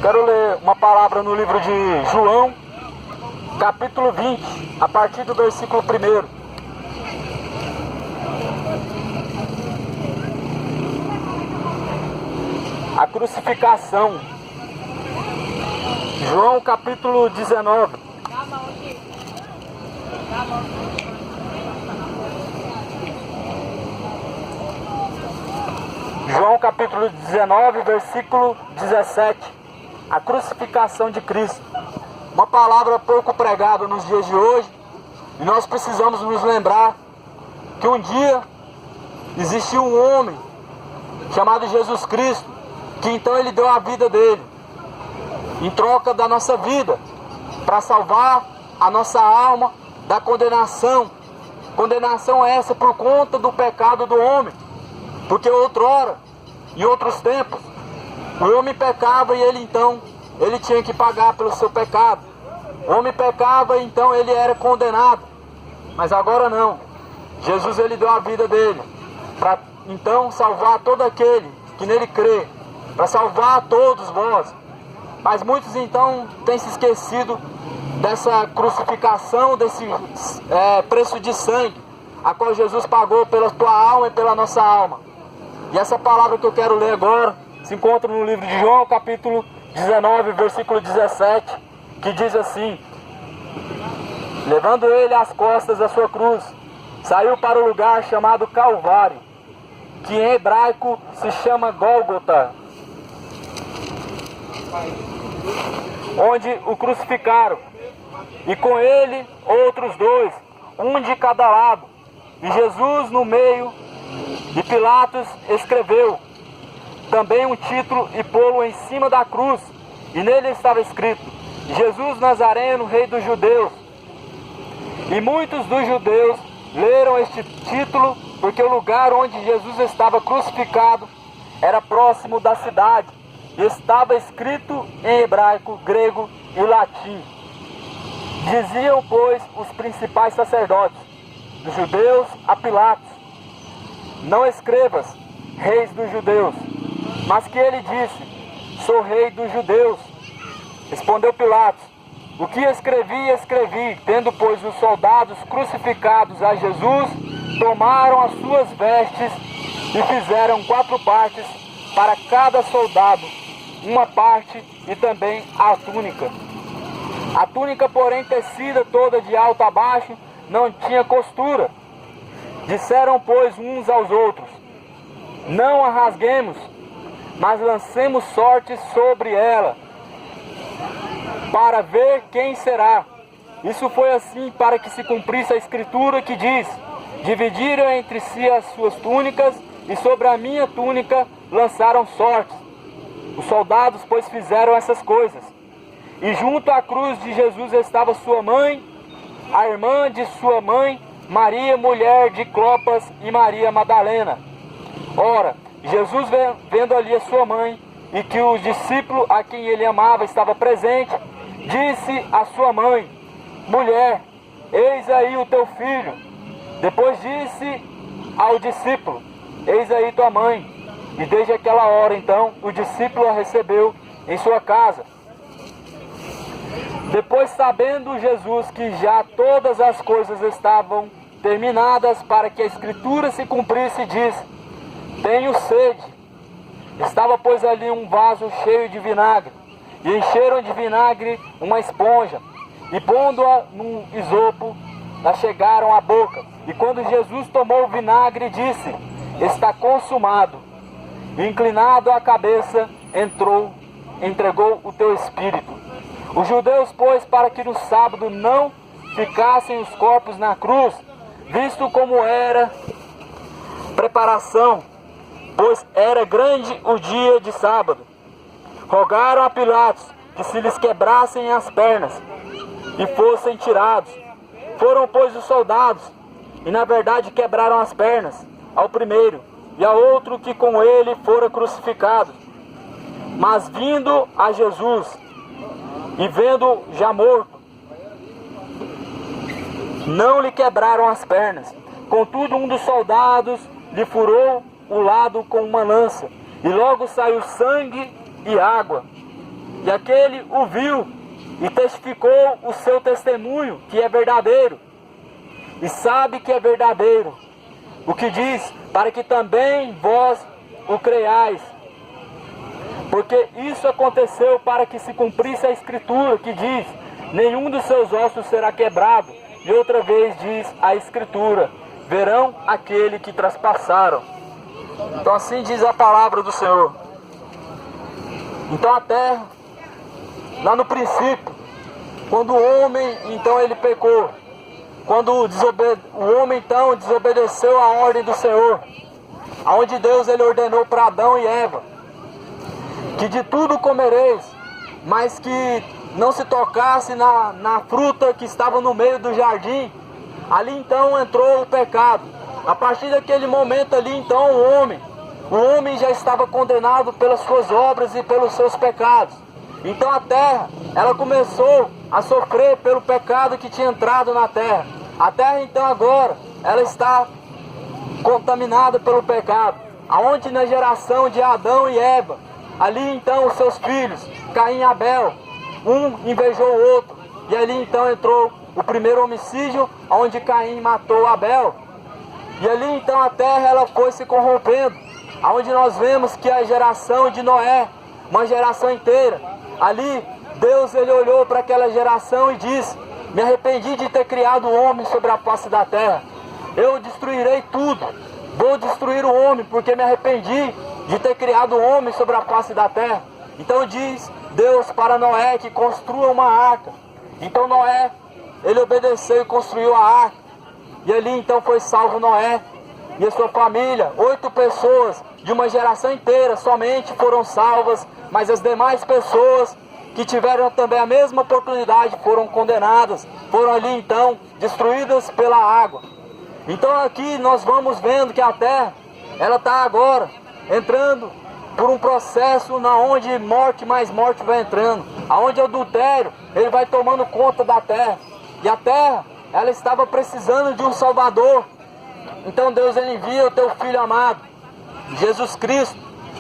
Quero ler uma palavra no livro de João, capítulo 20, a partir do versículo 1. A crucificação. João capítulo 19. João capítulo 19, versículo 17. A crucificação de Cristo. Uma palavra pouco pregada nos dias de hoje. E nós precisamos nos lembrar que um dia existiu um homem chamado Jesus Cristo, que então ele deu a vida dele em troca da nossa vida, para salvar a nossa alma da condenação. Condenação essa por conta do pecado do homem, porque outrora, em outros tempos, o homem pecava e ele tinha que pagar pelo seu pecado. O homem pecava e então ele era condenado. Mas agora não. Jesus ele deu a vida dele para então salvar todo aquele que nele crê, para salvar todos vós. Mas muitos então têm se esquecido dessa crucificação, desse preço de sangue, a qual Jesus pagou pela tua alma e pela nossa alma. E essa palavra que eu quero ler agora se encontra no livro de João, capítulo 19, versículo 17, que diz assim: levando ele às costas da sua cruz, saiu para o lugar chamado Calvário, que em hebraico se chama Gólgota, onde o crucificaram, e com ele outros dois, um de cada lado, e Jesus no meio. E Pilatos escreveu também um título e pô-lo em cima da cruz, e nele estava escrito: Jesus Nazareno, Rei dos Judeus. E muitos dos judeus leram este título, porque o lugar onde Jesus estava crucificado era próximo da cidade, e estava escrito em hebraico, grego e latim. Diziam, pois, os principais sacerdotes dos judeus a Pilatos: não escrevas, reis dos judeus, mas que ele disse: sou rei dos judeus. Respondeu Pilatos: o que escrevi, escrevi. Tendo, pois, os soldados crucificados a Jesus, tomaram as suas vestes e fizeram 4 partes para cada soldado, uma parte, e também a túnica. A túnica, porém, tecida toda de alto a baixo, não tinha costura. Disseram, pois, uns aos outros: não a rasguemos, mas lancemos sortes sobre ela, para ver quem será. Isso foi assim para que se cumprisse a escritura que diz: dividiram entre si as suas túnicas, e sobre a minha túnica lançaram sortes. Os soldados, pois, fizeram essas coisas. E junto à cruz de Jesus estava sua mãe, a irmã de sua mãe, Maria, mulher de Clopas, e Maria Madalena. Ora, Jesus, vendo ali a sua mãe, e que o discípulo a quem ele amava estava presente, disse à sua mãe: mulher, eis aí o teu filho. Depois disse ao discípulo: eis aí tua mãe. E desde aquela hora, então, o discípulo a recebeu em sua casa. Depois, sabendo Jesus que já todas as coisas estavam terminadas para que a escritura se cumprisse, disse: tenho sede. Estava, pois, ali um vaso cheio de vinagre, e encheram de vinagre uma esponja, e pondo-a num isopo, a chegaram à boca. E quando Jesus tomou o vinagre, disse: está consumado. E, inclinado a cabeça, entregou o teu espírito. Os judeus, pois, para que no sábado não ficassem os corpos na cruz, visto como era preparação, pois era grande o dia de sábado, rogaram a Pilatos que se lhes quebrassem as pernas e fossem tirados. Foram, pois, os soldados, e na verdade quebraram as pernas ao primeiro e a outro que com ele fora crucificado. Mas vindo a Jesus e vendo já morto, não lhe quebraram as pernas. Contudo, um dos soldados lhe furou o lado com uma lança, e logo saiu sangue e água. E aquele o viu e testificou o seu testemunho, que é verdadeiro, e sabe que é verdadeiro o que diz, para que também vós o creiais. Porque isso aconteceu para que se cumprisse a Escritura, que diz: nenhum dos seus ossos será quebrado. E outra vez diz a Escritura: verão aquele que traspassaram. Então assim diz a palavra do Senhor. Então a terra, lá no princípio, quando o homem, então ele pecou, quando o homem então desobedeceu a ordem do Senhor, aonde Deus ele ordenou para Adão e Eva, que de tudo comereis, mas que não se tocasse na fruta que estava no meio do jardim. Ali então entrou o pecado. A partir daquele momento ali então o homem já estava condenado pelas suas obras e pelos seus pecados. Então a terra, ela começou a sofrer pelo pecado que tinha entrado na terra. A terra então agora, ela está contaminada pelo pecado. Aonde na geração de Adão e Eva, ali então os seus filhos, Caim e Abel, um invejou o outro. E ali então entrou o primeiro homicídio, onde Caim matou Abel. E ali então a terra ela foi se corrompendo, aonde nós vemos que a geração de Noé, uma geração inteira, ali Deus ele olhou para aquela geração e disse: me arrependi de ter criado o homem sobre a face da terra. Eu destruirei tudo, vou destruir o homem, porque me arrependi de ter criado o homem sobre a face da terra. Então diz Deus para Noé que construa uma arca. Então Noé, ele obedeceu e construiu a arca. E ali então foi salvo Noé e a sua família. 8 pessoas de uma geração inteira somente foram salvas, mas as demais pessoas que tiveram também a mesma oportunidade foram condenadas, foram ali então destruídas pela água. Então aqui nós vamos vendo que a terra, ela está agora entrando por um processo na onde morte mais morte vai entrando, aonde o adultério ele vai tomando conta da terra. E a terra, ela estava precisando de um Salvador. Então Deus ele envia o teu Filho amado, Jesus Cristo,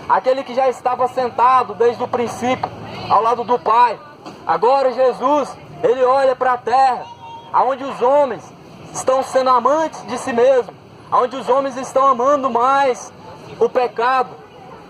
aquele que já estava sentado desde o princípio ao lado do Pai. Agora Jesus, ele olha para a terra, aonde os homens estão sendo amantes de si mesmos, aonde os homens estão amando mais o pecado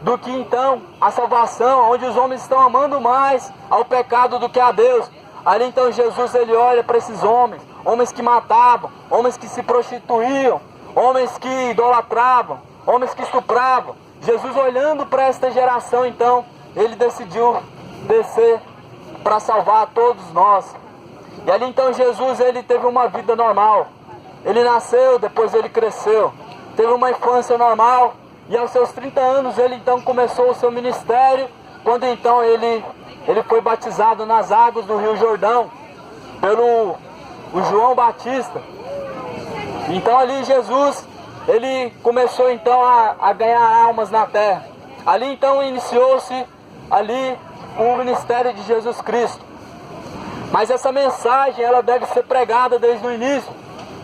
do que então a salvação, onde os homens estão amando mais ao pecado do que a Deus. Ali então Jesus ele olha para esses homens, homens que matavam, homens que se prostituíam, homens que idolatravam, homens que estupravam. Jesus olhando para esta geração então, ele decidiu descer para salvar todos nós. E ali então Jesus ele teve uma vida normal. Ele nasceu, depois ele cresceu, teve uma infância normal. E aos seus 30 anos ele então começou o seu ministério, quando então ele foi batizado nas águas do Rio Jordão, pelo João Batista. Então ali Jesus, ele começou então a ganhar almas na terra. Ali então iniciou-se ali o ministério de Jesus Cristo. Mas essa mensagem ela deve ser pregada desde o início,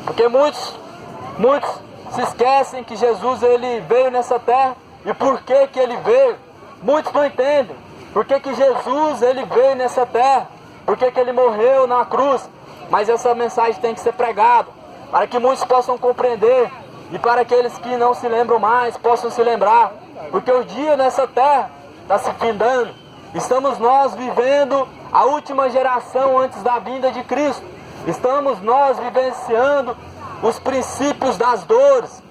porque muitos se esquecem que Jesus ele veio nessa terra. E por que que ele veio? Muitos não entendem. Por que que Jesus ele veio nessa terra? Por que que ele morreu na cruz? Mas essa mensagem tem que ser pregada, para que muitos possam compreender, e para aqueles que não se lembram mais possam se lembrar. Porque o dia nessa terra está se findando. Estamos nós vivendo a última geração antes da vinda de Cristo. Estamos nós vivenciando os princípios das dores,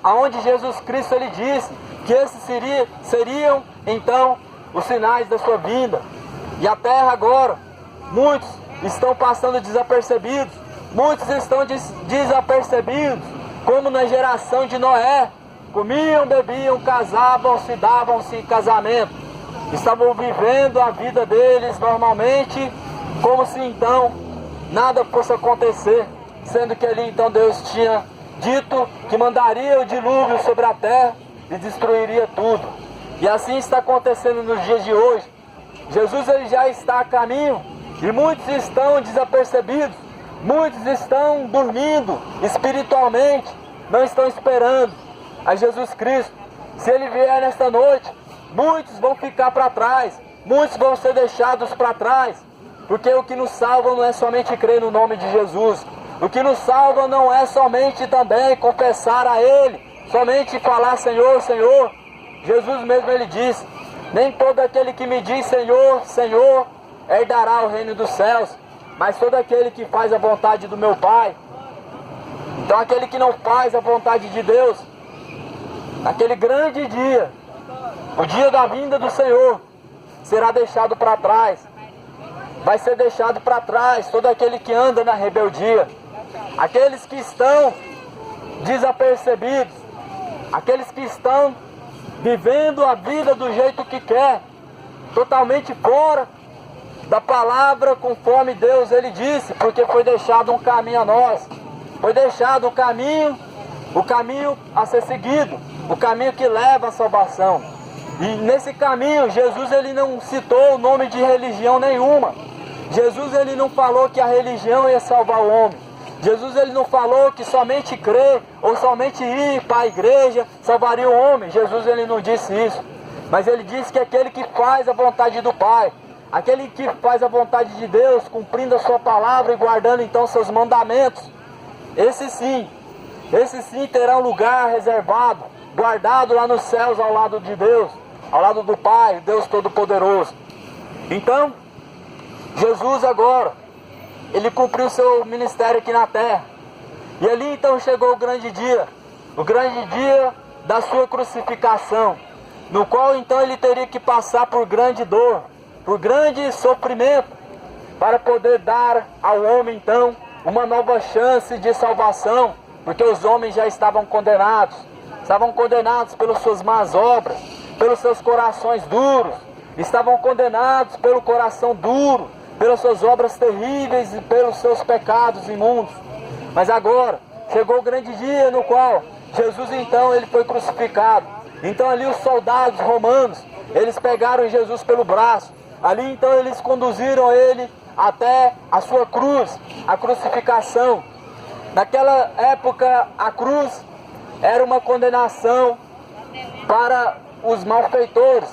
aonde Jesus Cristo ele disse que esses seriam então os sinais da sua vinda. E a terra agora, muitos estão passando desapercebidos, muitos estão desapercebidos, como na geração de Noé, comiam, bebiam, casavam-se, davam-se em casamento, estavam vivendo a vida deles normalmente, como se então nada fosse acontecer, sendo que ali então Deus tinha dito que mandaria o dilúvio sobre a terra e destruiria tudo. E assim está acontecendo nos dias de hoje. Jesus ele já está a caminho e muitos estão desapercebidos, muitos estão dormindo espiritualmente, não estão esperando a Jesus Cristo. Se ele vier nesta noite, muitos vão ficar para trás, muitos vão ser deixados para trás, porque o que nos salva não é somente crer no nome de Jesus, o que nos salva não é somente também confessar a Ele, somente falar Senhor, Senhor. Jesus mesmo ele disse, nem todo aquele que me diz Senhor, Senhor, herdará o reino dos céus, mas todo aquele que faz a vontade do meu Pai. Então aquele que não faz a vontade de Deus, naquele grande dia, o dia da vinda do Senhor, será deixado para trás. Vai ser deixado para trás todo aquele que anda na rebeldia, aqueles que estão desapercebidos, aqueles que estão vivendo a vida do jeito que quer, totalmente fora da palavra conforme Deus ele disse, porque foi deixado um caminho a nós, foi deixado o caminho a ser seguido, o caminho que leva à salvação. E nesse caminho Jesus ele não citou o nome de religião nenhuma. Jesus ele não falou que a religião ia salvar o homem. Jesus ele não falou que somente crer ou somente ir para a igreja salvaria o homem. Jesus ele não disse isso. Mas ele disse que aquele que faz a vontade do Pai, aquele que faz a vontade de Deus, cumprindo a sua palavra e guardando então seus mandamentos, esse sim terá um lugar reservado, guardado lá nos céus ao lado de Deus, ao lado do Pai, Deus Todo-Poderoso. Então, Jesus agora, ele cumpriu seu ministério aqui na terra. E ali então chegou o grande dia da sua crucificação, no qual então ele teria que passar por grande dor, por grande sofrimento, para poder dar ao homem então uma nova chance de salvação, porque os homens já estavam condenados pelas suas más obras, pelos seus corações duros, estavam condenados pelo coração duro, pelas suas obras terríveis e pelos seus pecados imundos. Mas agora chegou o grande dia no qual Jesus então ele foi crucificado. Então ali os soldados romanos, eles pegaram Jesus pelo braço. Ali então eles conduziram ele até a sua cruz, a crucificação. Naquela época a cruz era uma condenação para os malfeitores.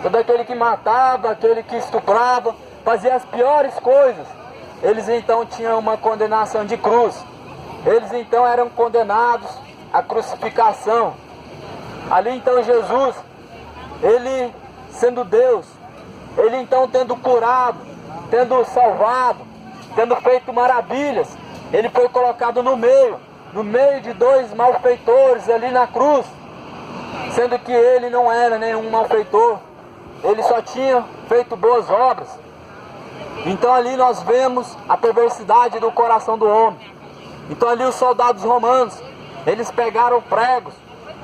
Todo aquele que matava, aquele que estuprava, fazia as piores coisas, eles então tinham uma condenação de cruz. Eles então eram condenados à crucificação. Ali então Jesus, ele sendo Deus, ele então tendo curado, tendo salvado, tendo feito maravilhas, ele foi colocado no meio de dois malfeitores ali na cruz, sendo que ele não era nenhum malfeitor, ele só tinha feito boas obras. Então ali nós vemos a perversidade do coração do homem. Então ali os soldados romanos, eles pegaram pregos,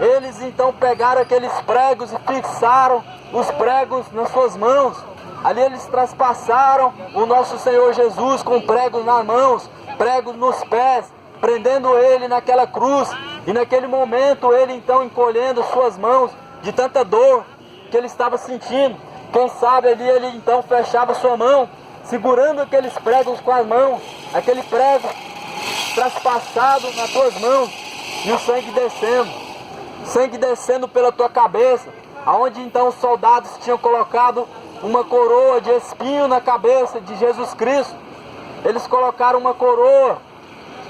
eles então pegaram aqueles pregos e fixaram os pregos nas suas mãos. Ali eles traspassaram o nosso Senhor Jesus com pregos nas mãos, pregos nos pés, prendendo ele naquela cruz. E naquele momento ele então encolhendo suas mãos de tanta dor que ele estava sentindo. Quem sabe ali ele então fechava sua mão, segurando aqueles pregos com as mãos, aquele prego traspassado nas tuas mãos, e o sangue descendo pela tua cabeça, aonde então os soldados tinham colocado uma coroa de espinho na cabeça de Jesus Cristo. Eles colocaram uma coroa,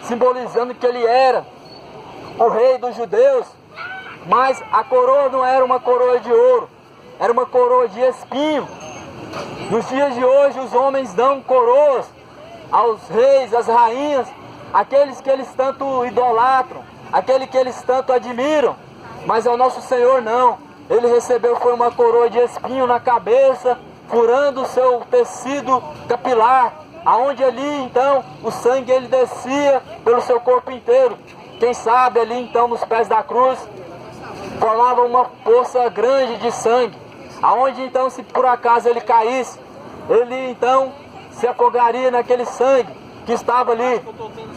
simbolizando que ele era o rei dos judeus, mas a coroa não era uma coroa de ouro, era uma coroa de espinho. Nos dias de hoje os homens dão coroas aos reis, às rainhas, aqueles que eles tanto idolatram, aquele que eles tanto admiram, mas ao nosso Senhor não. Ele recebeu foi uma coroa de espinho na cabeça, furando o seu tecido capilar, aonde ali então o sangue ele descia pelo seu corpo inteiro. Quem sabe ali então nos pés da cruz formava uma poça grande de sangue, aonde então se por acaso ele caísse, ele então se afogaria naquele sangue que estava ali.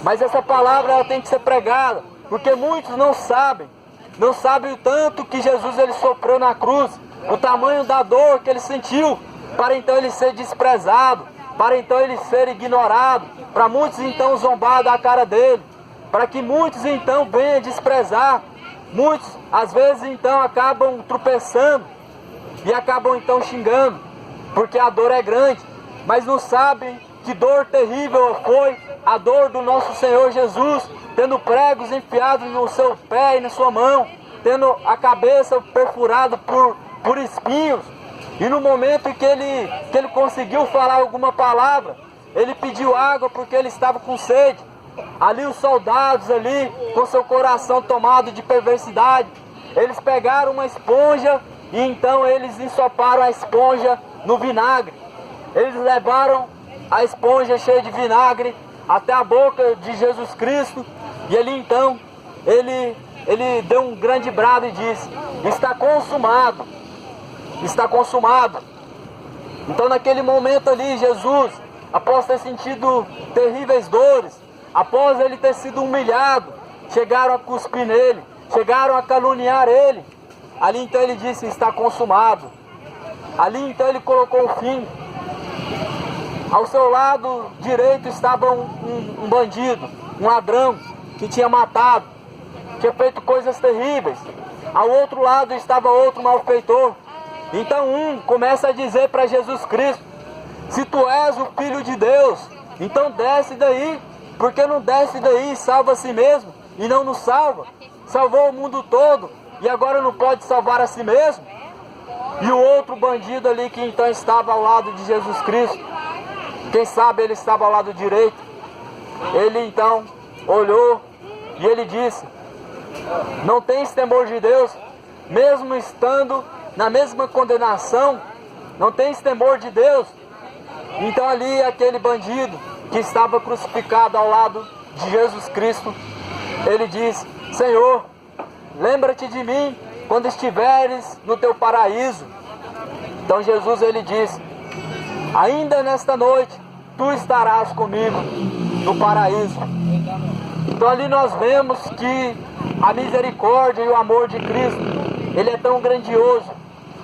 Mas essa palavra ela tem que ser pregada, porque muitos não sabem o tanto que Jesus ele sofreu na cruz, o tamanho da dor que ele sentiu, para então ele ser desprezado, para então ele ser ignorado, para muitos então zombar da cara dele, para que muitos então venham desprezar. Muitos às vezes então acabam tropeçando e acabam então xingando, porque a dor é grande, mas não sabem que dor terrível foi a dor do nosso Senhor Jesus, tendo pregos enfiados no seu pé e na sua mão, tendo a cabeça perfurada por espinhos. E no momento em que ele conseguiu falar alguma palavra, ele pediu água porque ele estava com sede. Ali os soldados ali, com seu coração tomado de perversidade, eles pegaram uma esponja e então eles ensoparam a esponja no vinagre. Eles levaram a esponja cheia de vinagre até a boca de Jesus Cristo, e ali então ele deu um grande brado e disse: está consumado, está consumado. Então naquele momento ali, Jesus, após ter sentido terríveis dores, após ele ter sido humilhado, chegaram a cuspir nele, chegaram a caluniar ele. Ali então ele disse: está consumado. Ali então ele colocou o fim. Ao seu lado direito estava um bandido, um ladrão, que tinha matado, tinha feito coisas terríveis. Ao outro lado estava outro malfeitor. Então um começa a dizer para Jesus Cristo: se tu és o Filho de Deus, então desce daí. Porque não desce daí e salva a si mesmo e não nos salva? Salvou o mundo todo e agora não pode salvar a si mesmo? E o outro bandido ali que então estava ao lado de Jesus Cristo, quem sabe ele estava ao lado direito, ele então olhou e ele disse: não tens temor de Deus, mesmo estando na mesma condenação? Não tens temor de Deus? Então ali aquele bandido que estava crucificado ao lado de Jesus Cristo, ele diz: Senhor, lembra-te de mim quando estiveres no teu paraíso. Então Jesus ele diz: ainda nesta noite tu estarás comigo no paraíso. Então ali nós vemos que a misericórdia e o amor de Cristo, ele é tão grandioso,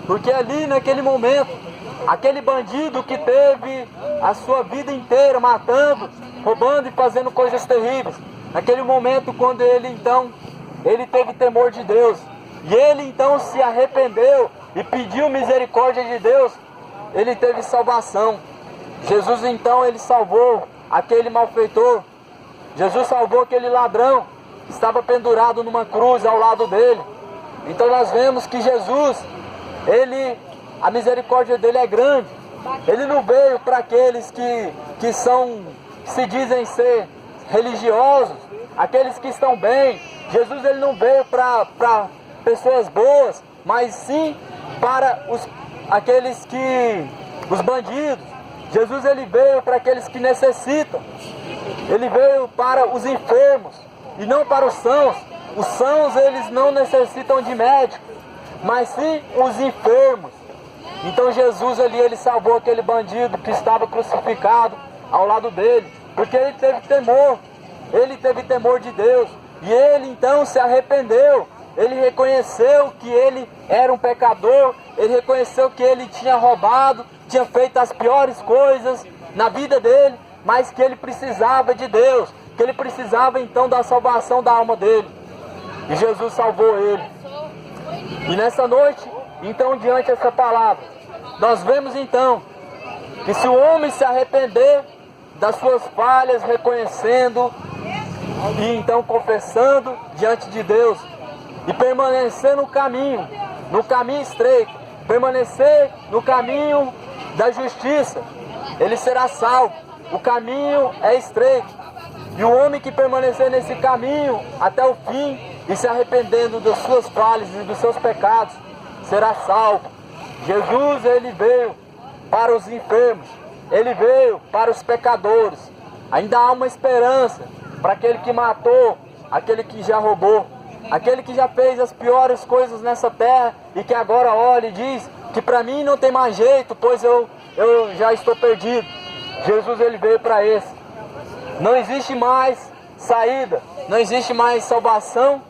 porque ali naquele momento, aquele bandido que teve a sua vida inteira matando, roubando e fazendo coisas terríveis, naquele momento quando ele teve temor de Deus, e ele então se arrependeu e pediu misericórdia de Deus, ele teve salvação. Jesus então ele salvou aquele malfeitor, Jesus salvou aquele ladrão que estava pendurado numa cruz ao lado dele. Então nós vemos que Jesus, a misericórdia dele é grande. Ele não veio para aqueles que se dizem ser religiosos, aqueles que estão bem. Jesus ele não veio para pessoas boas, mas sim para os bandidos. Jesus ele veio para aqueles que necessitam. Ele veio para os enfermos e não para os sãos. Os sãos eles não necessitam de médico, mas sim os enfermos. Então Jesus ali, ele salvou aquele bandido que estava crucificado ao lado dele, porque ele teve temor de Deus, e ele então se arrependeu, ele reconheceu que ele era um pecador, ele reconheceu que ele tinha roubado, tinha feito as piores coisas na vida dele, mas que ele precisava de Deus, que ele precisava então da salvação da alma dele, e Jesus salvou ele. E nessa noite, então, diante dessa palavra, nós vemos então que se o homem se arrepender das suas falhas, reconhecendo e então confessando diante de Deus e permanecer no caminho estreito, permanecer no caminho da justiça, ele será salvo. O caminho é estreito, e o homem que permanecer nesse caminho até o fim e se arrependendo das suas falhas e dos seus pecados, será salvo. Jesus ele veio para os enfermos, ele veio para os pecadores. Ainda há uma esperança para aquele que matou, aquele que já roubou, aquele que já fez as piores coisas nessa terra e que agora olha e diz que para mim não tem mais jeito, pois eu já estou perdido. Jesus ele veio para esse. Não existe mais saída, não existe mais salvação,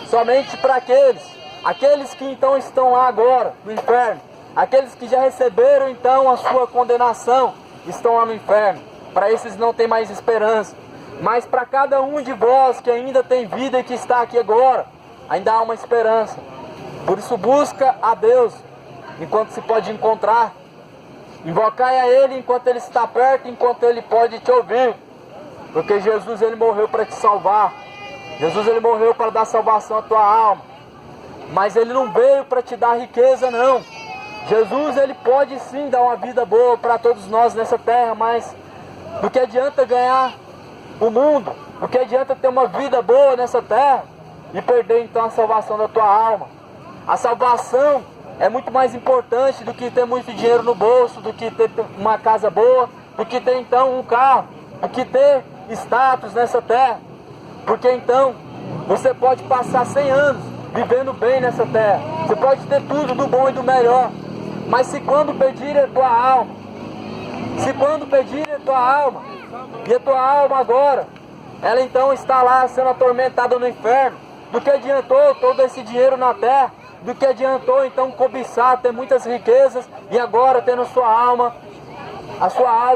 somente para aqueles que então estão lá agora no inferno, aqueles que já receberam então a sua condenação, estão lá no inferno. Para esses não tem mais esperança, mas para cada um de vós que ainda tem vida e que está aqui agora, ainda há uma esperança. Por isso busca a Deus, enquanto se pode encontrar. Invocai a Ele enquanto Ele está perto, enquanto Ele pode te ouvir. Porque Jesus, Ele morreu para te salvar. Jesus, Ele morreu para dar salvação à tua alma. Mas Ele não veio para te dar riqueza, não. Jesus, Ele pode sim dar uma vida boa para todos nós nessa terra, mas do que adianta ganhar o mundo? Do que adianta ter uma vida boa nessa terra e perder então a salvação da tua alma? A salvação é muito mais importante do que ter muito dinheiro no bolso, do que ter uma casa boa, do que ter então um carro, do que ter status nessa terra. Porque então você pode passar 100 anos vivendo bem nessa terra. Você pode ter tudo do bom e do melhor. Mas se quando pedir a tua alma, e a tua alma agora, ela então está lá sendo atormentada no inferno, do que adiantou todo esse dinheiro na terra? Do que adiantou então cobiçar, ter muitas riquezas e agora tendo a sua alma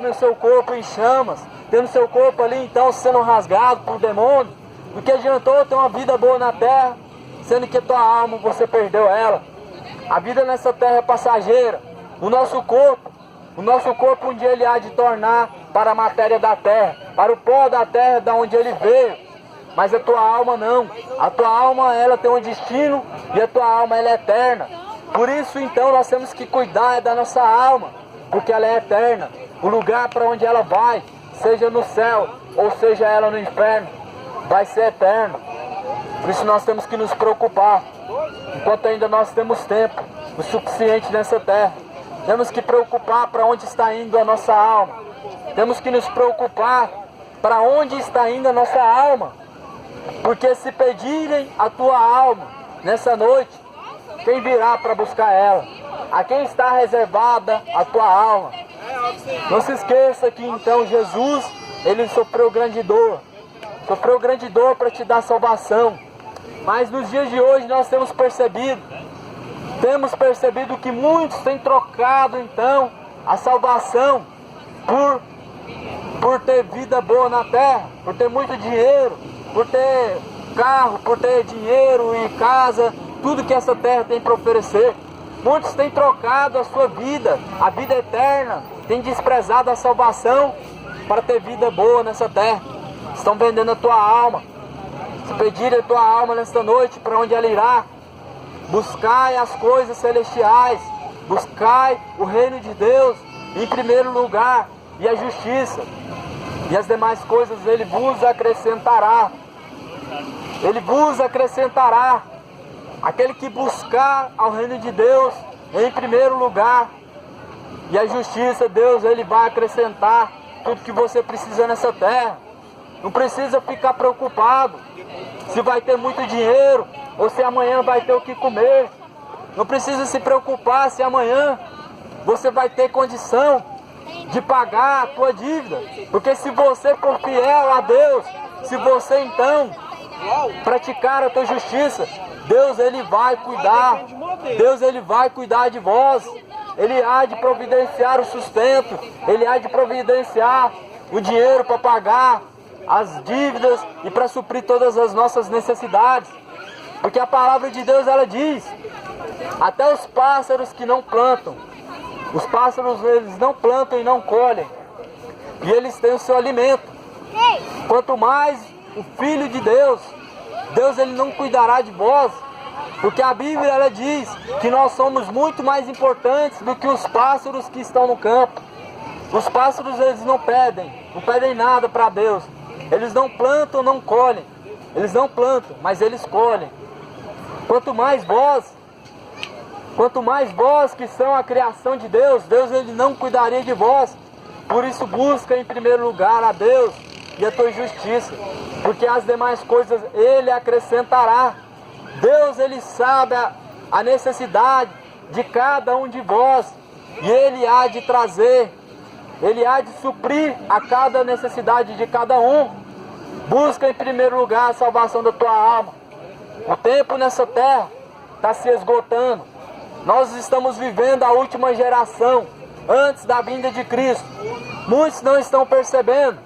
e o seu corpo em chamas, tendo seu corpo ali então sendo rasgado por demônios? Do que adiantou ter uma vida boa na terra, sendo que a tua alma você perdeu ela? A vida nessa terra é passageira. O nosso corpo um dia ele há de tornar para a matéria da terra, para o pó da terra da onde ele veio. Mas a tua alma não. A tua alma ela tem um destino e a tua alma ela é eterna. Por isso então nós temos que cuidar da nossa alma, porque ela é eterna. O lugar para onde ela vai, seja no céu ou seja ela no inferno, vai ser eterno. Por isso nós temos que nos preocupar, enquanto ainda nós temos tempo o suficiente nessa terra. Temos que preocupar para onde está indo a nossa alma. Temos que nos preocupar para onde está indo a nossa alma. Porque se pedirem a tua alma nessa noite, quem virá para buscar ela? A quem está reservada a tua alma? Não se esqueça que então Jesus, Ele sofreu grande dor. Sofreu grande dor para te dar salvação. Mas nos dias de hoje nós temos percebido que muitos têm trocado então a salvação por ter vida boa na terra, por ter muito dinheiro, por ter carro, por ter dinheiro e casa, tudo que essa terra tem para oferecer. Muitos têm trocado a sua vida, a vida eterna, têm desprezado a salvação para ter vida boa nessa terra. Estão vendendo a tua alma. Se pedirem a tua alma nesta noite, para onde ela irá? Buscai as coisas celestiais, buscai o reino de Deus em primeiro lugar e a justiça, e as demais coisas Ele vos acrescentará. Ele vos acrescentará. Aquele que buscar ao reino de Deus em primeiro lugar e a justiça, Deus Ele vai acrescentar tudo que você precisa nessa terra. Não precisa ficar preocupado se vai ter muito dinheiro ou se amanhã vai ter o que comer. Não precisa se preocupar se amanhã você vai ter condição de pagar a tua dívida. Porque se você for fiel a Deus, se você então praticar a tua justiça, Deus Ele vai cuidar. Deus Ele vai cuidar de vós. Ele há de providenciar o sustento. Ele há de providenciar o dinheiro para pagar as dívidas e para suprir todas as nossas necessidades. Porque a palavra de Deus ela diz: até os pássaros que não plantam, os pássaros eles não plantam e não colhem, e eles têm o seu alimento. Quanto mais o Filho de Deus, Deus ele não cuidará de vós. Porque a Bíblia ela diz que nós somos muito mais importantes do que os pássaros que estão no campo. Os pássaros eles não pedem nada para Deus. Eles não plantam, não colhem. Eles não plantam, mas eles colhem. Quanto mais vós que são a criação de Deus, Deus ele não cuidaria de vós. Por isso busca em primeiro lugar a Deus e a tua justiça, porque as demais coisas Ele acrescentará. Deus ele sabe a necessidade de cada um de vós e Ele há de trazer, Ele há de suprir a cada necessidade de cada um. Busca em primeiro lugar a salvação da tua alma. O tempo nessa terra está se esgotando. Nós estamos vivendo a última geração antes da vinda de Cristo. Muitos não estão percebendo,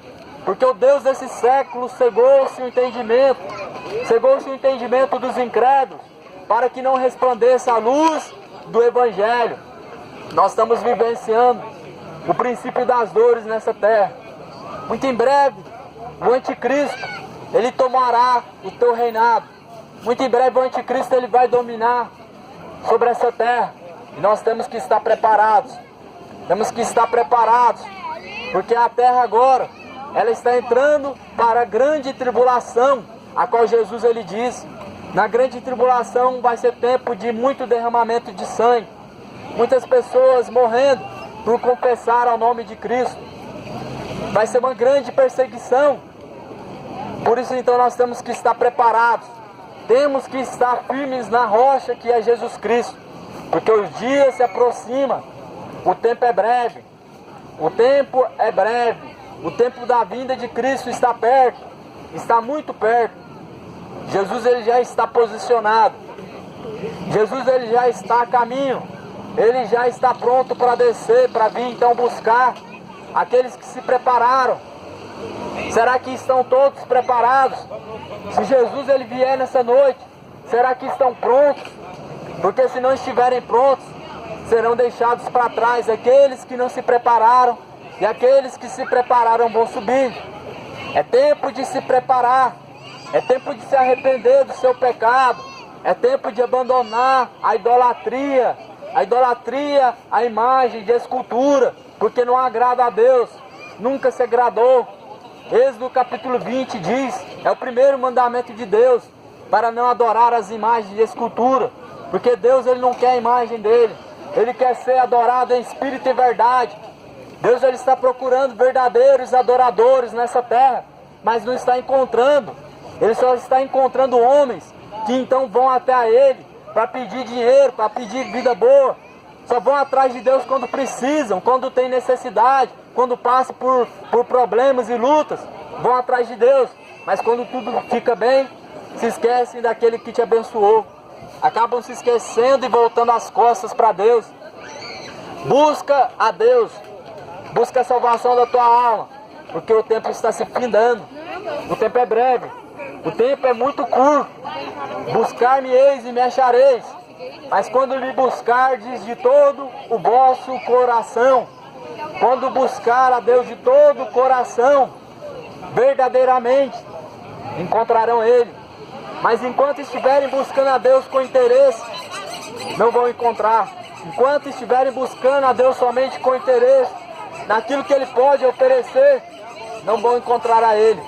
porque o Deus desse século cegou-se o entendimento dos incrédulos, para que não resplandeça a luz do Evangelho. Nós estamos vivenciando o princípio das dores nessa terra. Muito em breve, o anticristo, ele tomará o teu reinado. Muito em breve o anticristo, ele vai dominar sobre essa terra. E nós temos que estar preparados. Temos que estar preparados, porque a terra agora, ela está entrando para a grande tribulação, a qual Jesus ele diz, na grande tribulação vai ser tempo de muito derramamento de sangue, muitas pessoas morrendo por confessar ao nome de Cristo, vai ser uma grande perseguição. Por isso então nós temos que estar preparados, temos que estar firmes na rocha que é Jesus Cristo, porque os dias se aproximam, o tempo é breve, o tempo é breve. O tempo da vinda de Cristo está perto, está muito perto. Jesus ele já está posicionado. Jesus ele já está a caminho. Ele já está pronto para descer, para vir então buscar aqueles que se prepararam. Será que estão todos preparados? Se Jesus ele vier nessa noite, será que estão prontos? Porque se não estiverem prontos, serão deixados para trás aqueles que não se prepararam. E aqueles que se prepararam vão subir. É tempo de se preparar. É tempo de se arrepender do seu pecado. É tempo de abandonar a idolatria. A idolatria, a imagem de escultura. Porque não agrada a Deus. Nunca se agradou. Êxodo capítulo 20 diz, é o primeiro mandamento de Deus, para não adorar as imagens de escultura. Porque Deus ele não quer a imagem dele. Ele quer ser adorado em espírito e verdade. Deus ele está procurando verdadeiros adoradores nessa terra, mas não está encontrando. Ele só está encontrando homens que então vão até a Ele para pedir dinheiro, para pedir vida boa. Só vão atrás de Deus quando precisam, quando tem necessidade, quando passam por problemas e lutas. Vão atrás de Deus, mas quando tudo fica bem, se esquecem daquele que te abençoou. Acabam se esquecendo e voltando as costas para Deus. Busca a Deus. Busca a salvação da tua alma, porque o tempo está se findando. O tempo é breve. O tempo é muito curto. Buscar-me-eis e me achareis. Mas quando me buscardes de todo o vosso coração, quando buscar a Deus de todo o coração, verdadeiramente, encontrarão Ele. Mas enquanto estiverem buscando a Deus com interesse, não vão encontrar. Enquanto estiverem buscando a Deus somente com interesse, naquilo que Ele pode oferecer, não vão encontrar a Ele.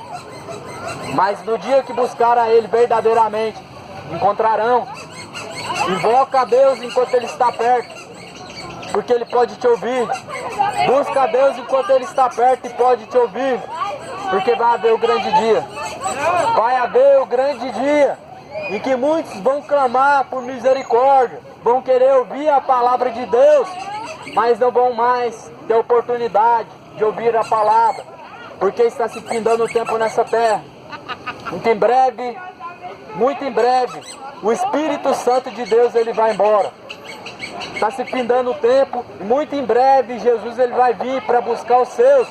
Mas no dia que buscar a Ele verdadeiramente, encontrarão. Invoca a Deus enquanto Ele está perto, porque Ele pode te ouvir. Busca a Deus enquanto Ele está perto e pode te ouvir, porque vai haver o grande dia. Vai haver o grande dia em que muitos vão clamar por misericórdia, vão querer ouvir a palavra de Deus, mas não vão mais ter oportunidade de ouvir a palavra, porque está se findando o tempo nessa terra. Muito em breve, o Espírito Santo de Deus ele vai embora. Está se findando o tempo e muito em breve Jesus ele vai vir para buscar os seus.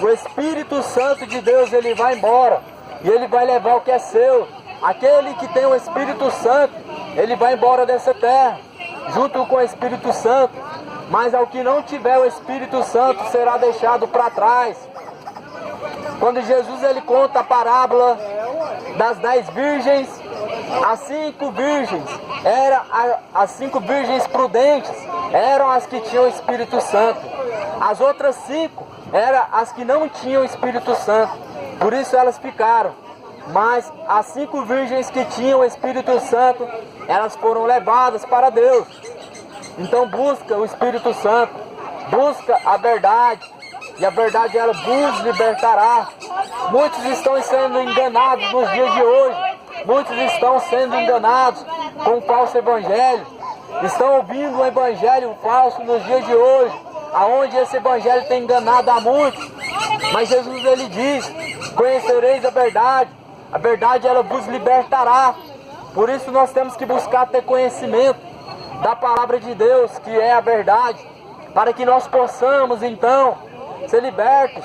O Espírito Santo de Deus ele vai embora e ele vai levar o que é seu. Aquele que tem o Espírito Santo, ele vai embora dessa terra, junto com o Espírito Santo. Mas ao que não tiver o Espírito Santo será deixado para trás. Quando Jesus ele conta a parábola das 10 virgens, as 5 virgens eram as 5 virgens prudentes, eram as que tinham o Espírito Santo. As outras 5 eram as que não tinham o Espírito Santo, por isso elas ficaram. Mas as 5 virgens que tinham o Espírito Santo, elas foram levadas para Deus. Então busca o Espírito Santo, busca a verdade, e a verdade ela vos libertará. Muitos estão sendo enganados nos dias de hoje, muitos estão sendo enganados com o falso evangelho, estão ouvindo um evangelho falso nos dias de hoje, aonde esse evangelho tem enganado a muitos. Mas Jesus ele diz, conhecereis a verdade ela vos libertará. Por isso nós temos que buscar ter conhecimento da palavra de Deus, que é a verdade, para que nós possamos então ser libertos